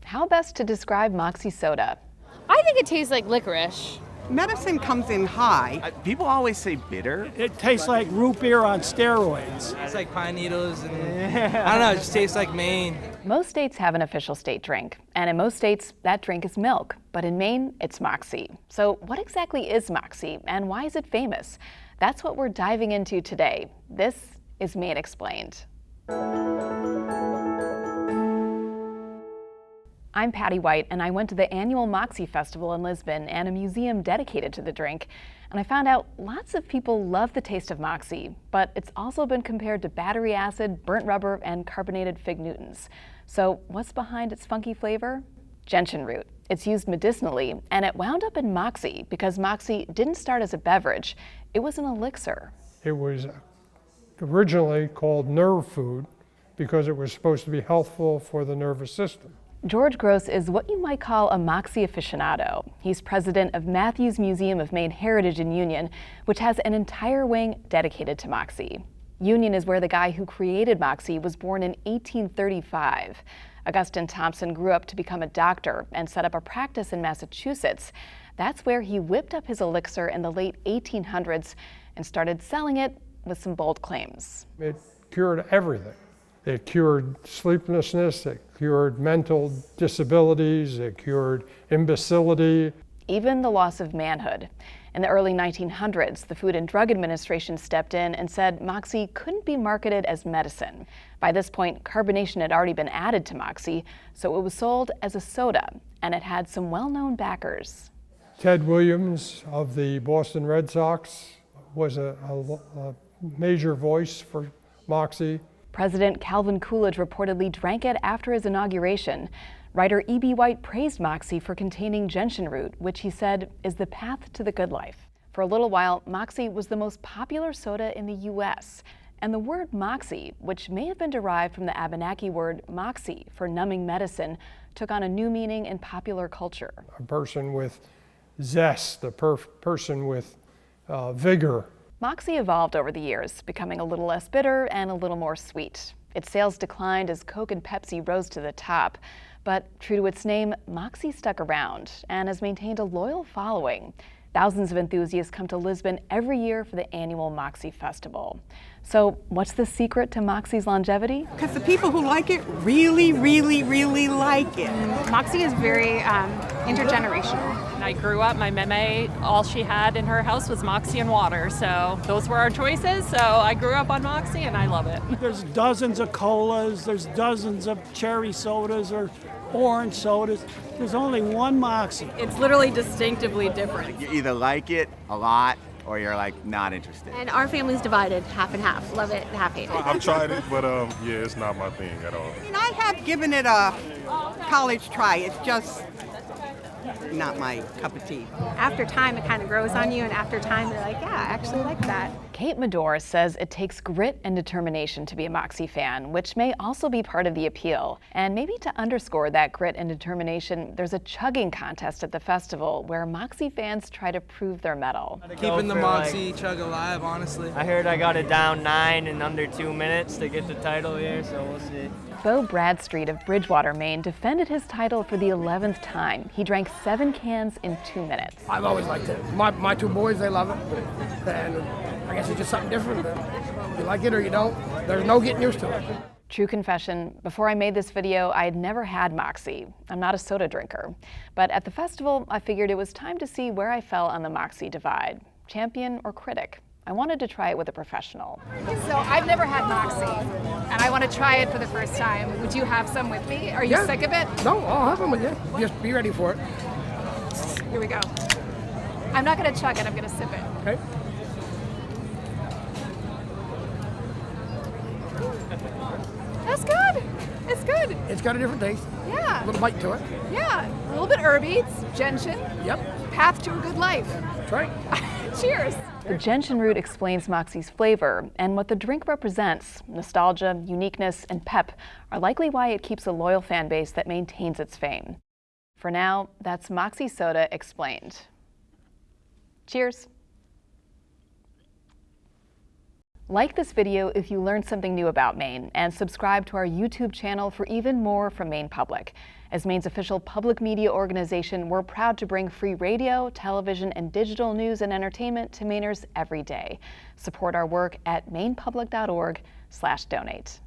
How best to describe Moxie soda? I think it tastes like licorice. Medicine comes in high. People always say bitter. It tastes like root beer on steroids. It's like pine needles and I don't know, it just tastes like Maine. Most states have an official state drink, and in most states, that drink is milk. But in Maine, it's Moxie. So what exactly is Moxie, and why is it famous? That's what we're diving into today. This is Maine Explained. I'm Patty Wight, and I went to the annual Moxie Festival in Lisbon and a museum dedicated to the drink. And I found out lots of people love the taste of Moxie, but it's also been compared to battery acid, burnt rubber, and carbonated fig Newtons. So what's behind its funky flavor? Gentian root. It's used medicinally, and it wound up in Moxie because Moxie didn't start as a beverage. It was an elixir. It was originally called nerve food because it was supposed to be healthful for the nervous system. George Gross is what you might call a Moxie aficionado. He's president of Matthews Museum of Maine Heritage in Union, which has an entire wing dedicated to Moxie. Union is where the guy who created Moxie was born in 1835. Augustine Thompson grew up to become a doctor and set up a practice in Massachusetts. That's where he whipped up his elixir in the late 1800s and started selling it with some bold claims. It cured everything. It cured sleeplessness, it cured mental disabilities, it cured imbecility. Even the loss of manhood. In the early 1900s, the Food and Drug Administration stepped in and said Moxie couldn't be marketed as medicine. By this point, carbonation had already been added to Moxie, so it was sold as a soda, and it had some well-known backers. Ted Williams of the Boston Red Sox was a major voice for Moxie. President Calvin Coolidge reportedly drank it after his inauguration. Writer E.B. White praised Moxie for containing gentian root, which he said is the path to the good life. For a little while, Moxie was the most popular soda in the U.S. And the word Moxie, which may have been derived from the Abenaki word moxie for numbing medicine, took on a new meaning in popular culture. A person with zest, a person with vigor. Moxie evolved over the years, becoming a little less bitter and a little more sweet. Its sales declined as Coke and Pepsi rose to the top. But true to its name, Moxie stuck around and has maintained a loyal following. Thousands of enthusiasts come to Lisbon every year for the annual Moxie Festival. So what's the secret to Moxie's longevity? Because the people who like it really, really, really like it. Moxie is very intergenerational. I grew up, my meme, all she had in her house was Moxie and water, so those were our choices, so I grew up on Moxie and I love it. There's dozens of colas, there's dozens of cherry sodas or orange sodas. There's only one Moxie. It's literally distinctively different. You either like it a lot or you're like not interested. And our family's divided half and half. Love it, half hate it. I've tried it, but yeah, it's not my thing at all. And I have given it a college try. It's just not my cup of tea. After time, it kind of grows on you, and after time, you're like, yeah, I actually like that. Kate Madore says it takes grit and determination to be a Moxie fan, which may also be part of the appeal. And maybe to underscore that grit and determination, there's a chugging contest at the festival where Moxie fans try to prove their mettle. Keeping the Moxie chug alive, honestly. I heard I got it down 9 in under 2 minutes to get the title here, so we'll see. Bo Bradstreet of Bridgewater, Maine, defended his title for the 11th time. He drank 7 cans in 2 minutes. I've always liked it. My 2 boys, they love it. And I guess it's just something different. You like it or you don't. There's no getting used to it. True confession, before I made this video, I had never had Moxie. I'm not a soda drinker. But at the festival, I figured it was time to see where I fell on the Moxie divide. Champion or critic? I wanted to try it with a professional. So I've never had Moxie, and I want to try it for the first time. Would you have some with me? Are you sick of it? No, I'll have them with you. Just be ready for it. Here we go. I'm not going to chug it, I'm going to sip it. Okay. That's good. It's good. It's got a different taste. Yeah. A little bite to it. Yeah. A little bit herby. It's gentian. Yep. Path to a good life. That's right. Cheers. The gentian root explains Moxie's flavor, and what the drink represents, nostalgia, uniqueness, and pep, are likely why it keeps a loyal fan base that maintains its fame. For now, that's Moxie Soda Explained. Cheers. Like this video if you learned something new about Maine, and subscribe to our YouTube channel for even more from Maine Public. As Maine's official public media organization, we're proud to bring free radio, television, and digital news and entertainment to Mainers every day. Support our work at mainepublic.org/donate.